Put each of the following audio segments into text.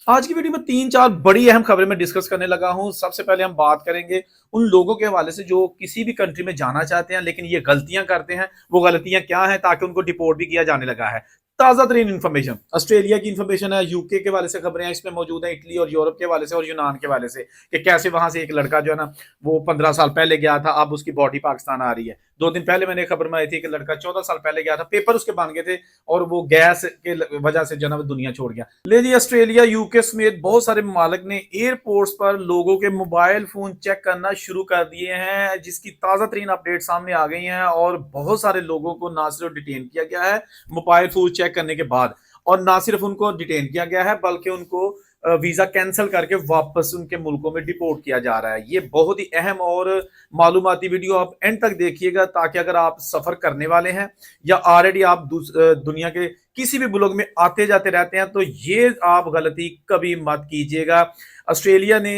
आज की वीडियो में 3-4 बड़ी अहम खबरें मैं डिस्कस करने लगा हूं। सबसे पहले हम बात करेंगे उन लोगों के हवाले से जो किसी भी कंट्री में जाना चाहते हैं लेकिन ये गलतियां करते हैं। वो गलतियां क्या हैं ताकि उनको डिपोर्ट भी किया जाने लगा है। ताजा तरीन इन्फॉर्मेशन ऑस्ट्रेलिया की इन्फॉर्मेशन है, यूके के हवाले से खबरें हैं इसमें मौजूद है, इटली और यूरोप के हवाले से और यूनान के हवाले से कि कैसे वहां से एक लड़का जो है ना वो 15 साल पहले गया था, अब उसकी बॉडी पाकिस्तान आ रही है। 2 दिन पहले मैंने खबर में आई थी कि लड़का 14 साल पहले गया था, पेपर उसके बन गए थे और वो गैस के वजह से जो है ना दुनिया छोड़ गया। ले जी, ऑस्ट्रेलिया यूके समेत बहुत सारे ममालिक ने एयरपोर्ट्स पर लोगों के मोबाइल फोन चेक करना शुरू कर दिए हैं, जिसकी ताजा तरीन अपडेट सामने आ गई हैं और बहुत सारे लोगों को ना सिर्फ डिटेन किया गया है मोबाइल फोन चेक करने के बाद, और ना सिर्फ उनको डिटेन किया गया है बल्कि उनको वीजा कैंसिल करके वापस उनके मुल्कों में डिपोर्ट किया जा रहा है। ये बहुत ही अहम और मालूमाती वीडियो आप एंड तक देखिएगा ताकि अगर आप सफर करने वाले हैं या ऑलरेडी आप दुनिया के किसी भी मुल्क में आते जाते रहते हैं तो ये आप गलती कभी मत कीजिएगा। ऑस्ट्रेलिया ने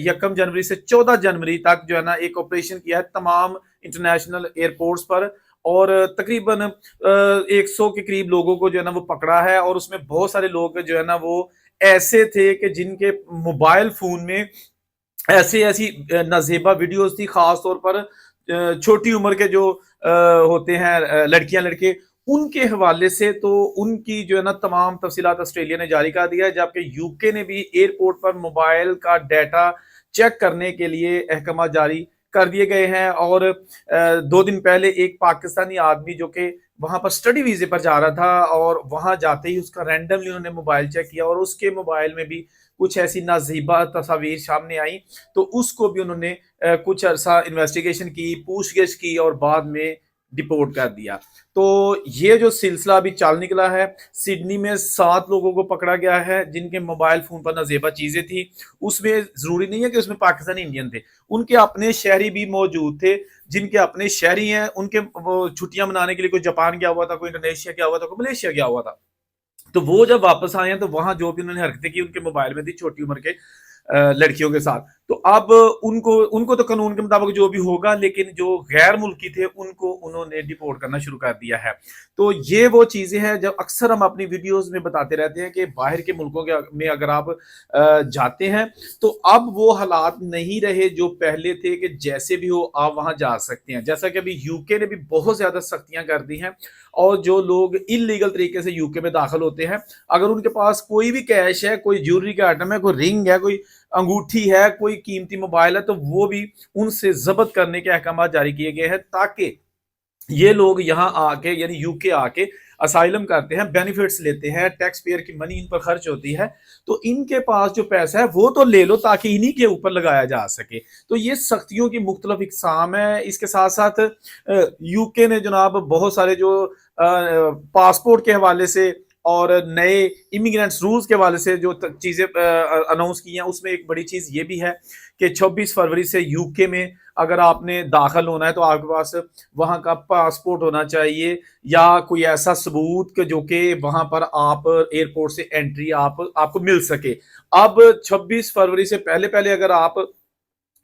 1 जनवरी से 14 जनवरी तक जो है ना एक ऑपरेशन किया है तमाम इंटरनेशनल एयरपोर्ट्स पर, और तकरीबन 100 के करीब लोगों को जो है ना वो पकड़ा है, और उसमें बहुत सारे लोग जो है ना वो ऐसे थे कि जिनके मोबाइल फोन में ऐसी ऐसी नाजेबा वीडियोस थी, खास तौर पर छोटी उम्र के जो होते हैं लड़कियां लड़के, उनके हवाले से तो उनकी जो है ना तमाम तफसीलात ऑस्ट्रेलिया ने जारी कर दिया है, जबकि यूके ने भी एयरपोर्ट पर मोबाइल का डाटा चेक करने के लिए अहकाम जारी कर दिए गए हैं। और 2 दिन पहले एक पाकिस्तानी आदमी जो कि वहां पर स्टडी वीजे पर जा रहा था और वहां जाते ही उसका रैंडमली उन्होंने मोबाइल चेक किया और उसके मोबाइल में भी कुछ ऐसी नाजीबा तस्वीर सामने आई, तो उसको भी उन्होंने कुछ अरसा इन्वेस्टिगेशन की, पूछगिछ की और बाद में डिपोर्ट कर दिया। तो ये जो सिलसिला अभी चल निकला है, सिडनी में 7 लोगों को पकड़ा गया है जिनके मोबाइल फोन पर नाजेबा चीजें थी। उसमें जरूरी नहीं है कि उसमें पाकिस्तानी इंडियन थे, उनके अपने शहरी भी मौजूद थे। जिनके अपने शहरी हैं उनके वो छुट्टियां मनाने के लिए कोई जापान गया हुआ था, कोई इंडोनेशिया गया हुआ था, कोई मलेशिया गया हुआ था। तो वो जब वापस आए हैं तो वहां जो भी उन्होंने हरकतें की उनके मोबाइल में थी छोटी उम्र के लड़कियों के साथ। तो अब उनको उनको तो कानून के मुताबिक जो भी होगा, लेकिन जो गैर मुल्की थे उनको उन्होंने डिपोर्ट करना शुरू कर दिया है। तो ये वो चीजें हैं जब अक्सर हम अपनी वीडियोस में बताते रहते हैं कि बाहर के मुल्कों के में अगर आप जाते हैं तो अब वो हालात नहीं रहे जो पहले थे कि जैसे भी हो आप वहां जा सकते हैं। जैसा कि अभी यूके ने भी बहुत ज्यादा सख्तियां कर दी हैं, और जो लोग इलीगल तरीके से यूके में दाखिल होते हैं, अगर उनके पास कोई भी कैश है, कोई ज्वेलरी का आइटम है, कोई रिंग है, कोई अंगूठी है, कोई कीमती मोबाइल है, तो वो भी उनसे जब्त करने के अहकाम जारी किए गए हैं ताकि ये लोग यहाँ आके यानी यूके आके असाइलम करते हैं, बेनिफिट्स लेते हैं, टैक्स पेयर की मनी इन पर खर्च होती है, तो इनके पास जो पैसा है वो तो ले लो ताकि इन्हीं के ऊपर लगाया जा सके। तो ये सख्तियों की मुख्तलिफ इकसाम है। इसके साथ साथ यूके ने जनाब बहुत सारे जो पासपोर्ट के हवाले से और नए इमिग्रेंट्स रूल्स के हवाले से जो चीजें अनाउंस की हैं, उसमें एक बड़ी चीज ये भी है कि 26 फरवरी से यूके में अगर आपने दाखिल होना है तो आपके पास वहां का पासपोर्ट होना चाहिए या कोई ऐसा सबूत कि जो कि वहां पर आप एयरपोर्ट से एंट्री आपको मिल सके। अब 26 फरवरी से पहले पहले अगर आप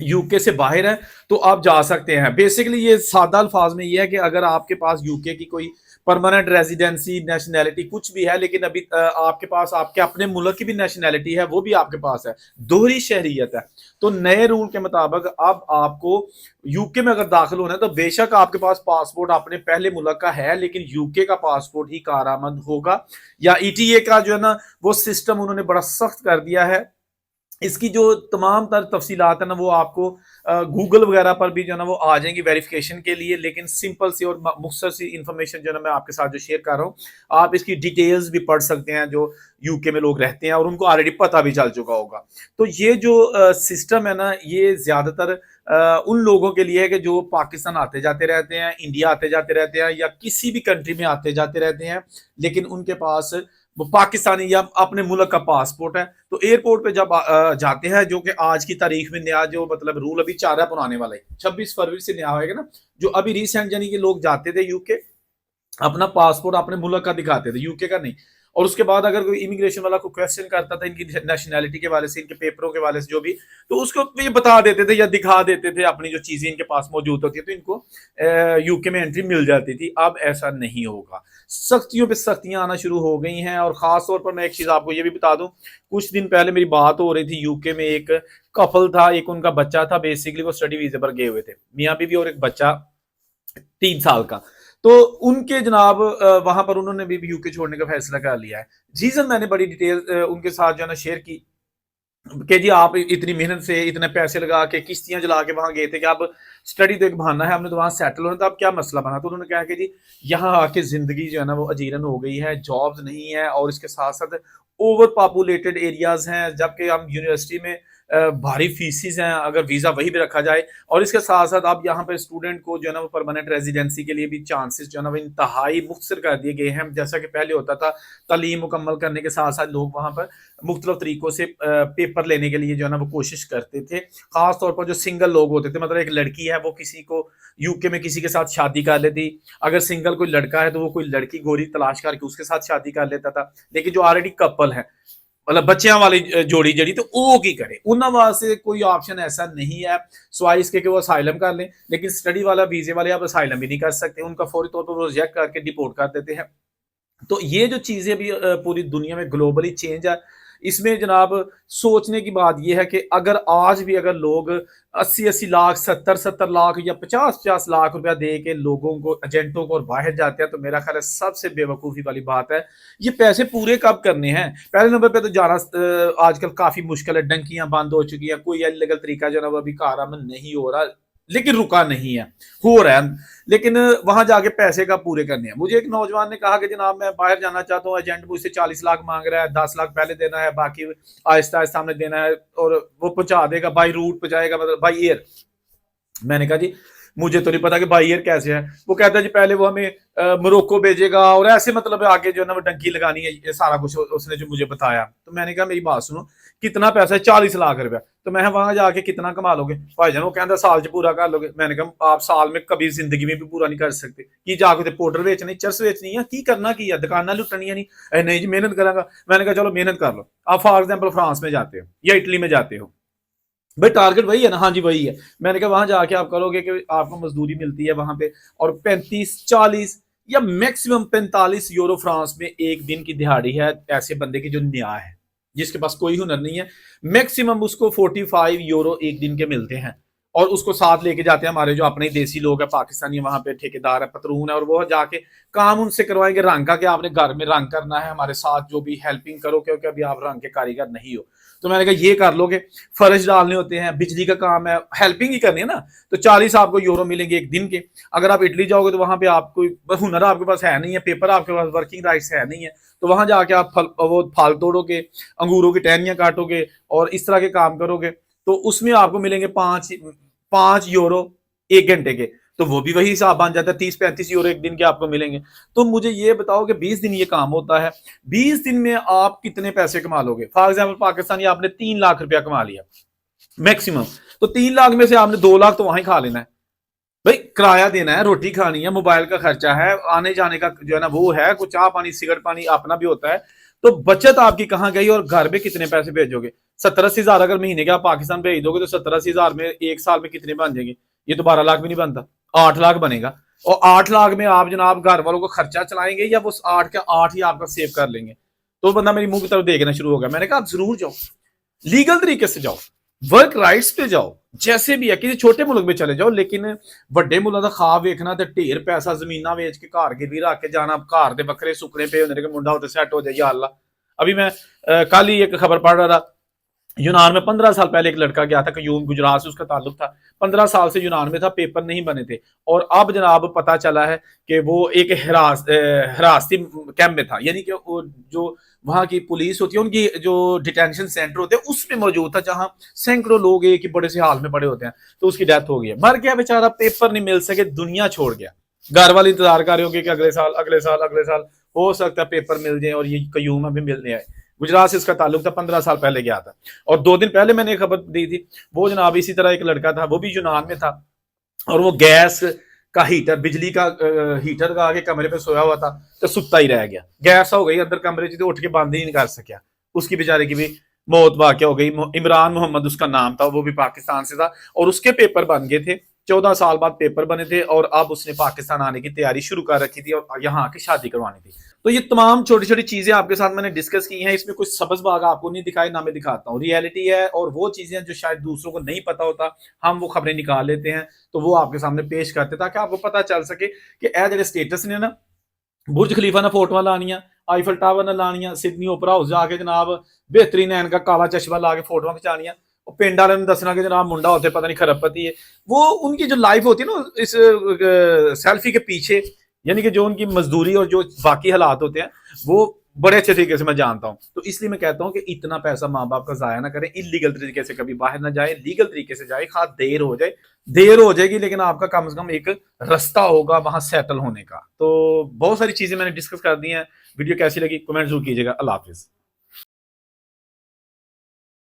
यूके से बाहर है तो आप जा सकते हैं। बेसिकली ये सादा अल्फाज में ये है कि अगर आपके पास यूके की कोई परमानेंट रेजिडेंसी, नेशनैलिटी कुछ भी है, लेकिन अभी आपके पास आपके अपने मुल्क की भी नेशनैलिटी है, वो भी आपके पास है, दोहरी शहरियत है, तो नए रूल के मुताबिक अब आपको यूके में अगर दाखिल होना है तो बेशक आपके पास पासपोर्ट अपने पहले मुल्क का है, लेकिन यूके का पासपोर्ट ही कारामद होगा। या ईटीए का जो है ना वो सिस्टम उन्होंने बड़ा सख्त कर दिया है। इसकी जो तमाम तर तफसीलात है ना वो आपको गूगल वगैरह पर भी जो है ना वो आ जाएंगी वेरिफिकेशन के लिए, लेकिन सिंपल सी और मुख्तसर सी इंफॉर्मेशन जो है ना मैं आपके साथ जो शेयर कर रहा हूँ, आप इसकी डिटेल्स भी पढ़ सकते हैं जो यूके में लोग रहते हैं और उनको ऑलरेडी पता भी चल चुका होगा। तो ये जो सिस्टम है ना ये ज्यादातर उन लोगों के लिए है कि जो पाकिस्तान आते जाते रहते हैं, इंडिया आते जाते रहते हैं या किसी भी कंट्री में आते जाते रहते हैं, लेकिन उनके पास वो पाकिस्तानी या अपने मुल्क का पासपोर्ट है। तो एयरपोर्ट पे जब जाते हैं, जो कि आज की तारीख में नया जो मतलब रूल अभी 4 है पुराने वाला ही 26 फरवरी से नया होएगा ना, जो अभी रिसेंट यानी कि लोग जाते थे यूके अपना पासपोर्ट अपने मुल्क का दिखाते थे, यूके का नहीं। और उसके बाद अगर कोई इमिग्रेशन वाला कोई क्वेश्चन करता था इनकी नेशनैलिटी के वाले से, इनके पेपरों के वाले से जो भी, तो उसको ये बता देते थे या दिखा देते थे अपनी जो चीजें इनके पास मौजूद होती है, तो इनको यूके में एंट्री मिल जाती थी। अब ऐसा नहीं होगा, सख्तियों पे सख्तियां आना शुरू हो गई हैं। और खास तौर पर मैं एक चीज आपको ये भी बता दूं, कुछ दिन पहले मेरी बात हो रही थी, यूके में एक कपल था, एक उनका बच्चा था, बेसिकली वो स्टडी वीजे पर गए हुए थे, मियाँ बीवी और एक बच्चा 3 साल का। तो उनके जनाब वहां पर उन्होंने भी यूके छोड़ने का फैसला कर लिया है। रीजन मैंने बड़ी डिटेल उनके साथ जो है ना शेयर की कि जी आप इतनी मेहनत से इतने पैसे लगा के किश्तियां जला के वहां गए थे कि आप स्टडी तो एक बहाना है, हमने तो वहां सेटल होना था, अब क्या मसला बना। तो उन्होंने कहा कि जी यहाँ आके जिंदगी जो है ना वो अजीरन हो गई है, जॉब्स नहीं है और इसके साथ साथ ओवर पॉपुलेटेड एरियाज हैं, जबकि हम यूनिवर्सिटी में भारी फीसिस हैं अगर वीजा वही भी रखा जाए। और इसके साथ साथ अब यहाँ पर स्टूडेंट को जो है ना वो परमानेंट रेजिडेंसी के लिए भी चांसेस जो है ना वो इंतहाई मुख्तसर कर दिए गए हैं। जैसा कि पहले होता था, तालीम मुकम्मल करने के साथ साथ लोग वहां पर मुख्तलिफ तरीकों से पेपर लेने के लिए जो है ना वो कोशिश करते थे। खास तौर पर जो सिंगल लोग होते थे, मतलब एक लड़की है वो किसी को यूके में किसी के साथ शादी कर लेती, अगर सिंगल कोई लड़का है तो वो कोई लड़की गोरी तलाश करके उसके साथ शादी कर लेता था। लेकिन जो ऑलरेडी कपल है, मतलब बच्चियां वाली जोड़ी जड़ी, तो वो की करे, उन्होंने वास्ते कोई ऑप्शन ऐसा नहीं है स्वाई इसके कि वो असाइलम कर लें। लेकिन स्टडी वाला वीजे वाले आप असाइलम भी नहीं कर सकते, उनका फौरी तौर पर रिजेक्ट करके डिपोर्ट कर देते हैं। तो ये जो चीजें भी पूरी दुनिया में ग्लोबली चेंज है, इसमें जनाब सोचने की बात यह है कि अगर आज भी अगर लोग 80-80 लाख, 70-70 लाख या 50-50 लाख रुपया दे के लोगों को, एजेंटों को, और बाहर जाते हैं, तो मेरा ख्याल है सबसे बेवकूफ़ी वाली बात है। ये पैसे पूरे कब करने हैं? पहले नंबर पे तो जाना आजकल काफ़ी मुश्किल है, डंकियां बंद हो चुकी हैं, कोई इलीगल तरीका जो है वो अभी कारआमद नहीं हो रहा, लेकिन रुका नहीं है, हो रहा है। लेकिन वहां जाके पैसे का पूरे करने हैं। मुझे एक नौजवान ने कहा कि जनाब मैं बाहर जाना चाहता हूँ, एजेंट मुझसे 40 लाख मांग रहा है, 10 लाख पहले देना है, बाकी आहिस्ता आहिस्ता हमने देना है, और वो पहुंचा देगा, बाई रूट पहुंचाएगा, मतलब बाई एयर। मैंने कहा जी मुझे तो नहीं पता कि बाई एयर कैसे है। वो कहता है जी पहले वो हमें मोरक्को भेजेगा, और ऐसे मतलब आगे जो है ना वो डंकी लगानी है, ये सारा कुछ उसने जो मुझे बताया। तो मैंने कहा मेरी बात सुनो, कितना पैसा है? 40 लाख रुपया। तो मैं वहां जाके कितना कमा लोगे भाईजान? वो कहता साल च पूरा कर लोगे। मैंने कहा आप साल में कभी जिंदगी में भी पूरा नहीं कर सकते। की जाके पाउडर बेचनी, चरस बेचनी है, की करना की है, दुकाना लुटनिया नहीं? नहीं जी मेहनत करांगा। मैंने कहा चलो मेहनत कर लो। आप फॉर एग्जाम्पल फ्रांस में जाते हो या इटली में जाते हो, भाई टारगेट वही है ना? हाँ जी वही है। मैंने कहा वहां जाके आप करोगे कि आपको मजदूरी मिलती है वहां पे, और 35-40 या मैक्सिमम 45 यूरो फ्रांस में एक दिन की दिहाड़ी है ऐसे बंदे की जो न्याय है, जिसके पास कोई हुनर नहीं है। मैक्सिमम उसको 45 यूरो एक दिन के मिलते हैं, और उसको साथ लेके जाते हैं हमारे जो अपने देसी लोग हैं, पाकिस्तानी वहां पे ठेकेदार है, पतरून है, और वो जाके काम उनसे करवाएंगे रंग का, कि आपने घर में रंग करना है, हमारे साथ जो भी हेल्पिंग करो, क्योंकि अभी आप रंग के कारीगर नहीं हो। तो मैंने कहा ये कर लोगे, फर्श डालने होते हैं, बिजली का काम है, हेल्पिंग ही करनी है ना, तो 40 आपको यूरो मिलेंगे एक दिन के। अगर आप इटली जाओगे तो वहां पे आपको हुनर आपके पास है नहीं है, पेपर आपके पास, वर्किंग राइट्स है नहीं है, तो वहां जाके आप वो फाल तोड़ोगे, अंगूरों की टहनियां काटोगे और इस तरह के काम करोगे, तो उसमें आपको मिलेंगे 5 यूरो एक घंटे के। तो वो भी वही हिसाब बन जाता है, 30-35 यूरो एक दिन के आपको मिलेंगे। तो मुझे ये बताओ कि 20 दिन ये काम होता है, 20 दिन में आप कितने पैसे कमा लोगे? फॉर एग्जाम्पल पाकिस्तानी आपने 3 लाख रुपया कमा लिया मैक्सिमम, तो 3 लाख में से आपने 2 लाख तो वहां खा लेना है, भाई किराया देना है, रोटी खानी है, मोबाइल का खर्चा है, आने जाने का जो है ना वो है, कुछ चाह पानी सिगरेट पानी अपना भी होता है। तो बचत आपकी कहाँ गई, और घर में कितने पैसे भेजोगे? 70-80 हजार अगर महीने के आप पाकिस्तान भेज दोगे, तो 70-80 हजार में एक साल में कितने बन जाएंगे? ये तो 12 लाख भी नहीं बनता, 8 लाख बनेगा। और 8 लाख में आप जनाब घर वालों को खर्चा चलाएंगे, या वो 8 के 8 ही आपका सेव कर लेंगे? तो बंदा मेरी मुंह की तरफ देखना शुरू हो गया। मैंने कहा आप जरूर जाओ, लीगल तरीके से जाओ, वर्क राइट्स पे जाओ, जैसे भी है, किसी छोटे मुल्क में चले जाओ, लेकिन बड़े मुल्क का खाब वेखना तो ढेर पैसा जमीना वेच के घर गिरवी रख के जाना, घर के बकरे सुकने पे होने के मुंडा होते सेट हो जाए, या अल्लाह। अभी मैं कल ही एक खबर पढ़ रहा था, यूनान में 15 साल पहले एक लड़का गया था, कयूम गुजरात से उसका ताल्लुक था, 15 साल से यूनान में था, पेपर नहीं बने थे, और अब जनाब पता चला है कि वो एक हिरासती कैंप में था, यानी कि वो जो वहां की पुलिस होती है, उनकी जो डिटेंशन सेंटर होते हैं उसमें मौजूद था, जहां सैकड़ों लोग एक ही बड़े से हाल में पड़े होते हैं। तो उसकी डेथ हो गई है, मर गया बेचारा, पेपर नहीं मिल सके, दुनिया छोड़ गया। घर वाले इंतजार कर रहे होंगे कि अगले साल अगले साल अगले साल हो सकता है पेपर मिल जाए, और ये कयूम अभी मिलने आए। गुजरात से इसका ताल्लुक था, 15 साल पहले गया था। और 2 दिन पहले मैंने खबर दी थी, वो जनाब इसी तरह एक लड़का था, वो भी यूनान में था, और वो गैस का हीटर, बिजली का हीटर लगा के कमरे पे सोया हुआ था, तो सुता ही रह गया, गैस हो गई अंदर कमरे च, उठ के बंद ही नहीं कर सकिया, उसकी बेचारे की भी मौत वाकया हो गई। इमरान मोहम्मद उसका नाम था, वो भी पाकिस्तान से था, और उसके पेपर बन गए थे, 14 साल बाद पेपर बने थे, और अब उसने पाकिस्तान आने की तैयारी शुरू कर रखी थी और यहाँ आके शादी करवानी थी। तो ये तमाम छोटी छोटी चीजें आपके साथ मैंने डिस्कस की हैं, इसमें कुछ सबस बाग आपको नहीं दिखाई, ना मैं दिखाता हूँ, रियलिटी है, और वो चीजें जो शायद दूसरों को नहीं पता होता, हम वो खबरें निकाल लेते हैं, तो वो आपके सामने पेश करते, ताकि आपको पता चल सके कि ए जेडे स्टेटस ने ना, बुर्ज खलीफा ने फोटो लानिया, आईफल टावर ने लानिया, सिडनी ओपरा हाउस जाके जनाब बेहतरीन एनका काला चश्मा ला के फोटो खिंचानिया, पिंड वाले ने दसना कि जनाब मुंडा होते पता नहीं खरबपति है। वो उनकी जो लाइफ होती है ना इस सेल्फी के पीछे, यानी कि जो उनकी मजदूरी और जो बाकी हालात होते हैं, वो बड़े अच्छे तरीके से मैं जानता हूं। तो इसलिए मैं कहता हूं कि इतना पैसा माँ बाप का जाया ना करें, इलीगल तरीके से कभी बाहर ना जाए, लीगल तरीके से जाए, खा देर हो जाए, देर हो जाएगी, लेकिन आपका कम से कम एक रास्ता होगा वहां सेटल होने का। तो बहुत सारी चीजें मैंने डिस्कस कर दी हैं। वीडियो कैसी लगी कमेंट जरूर कीजिएगा। अल्लाह हाफिज।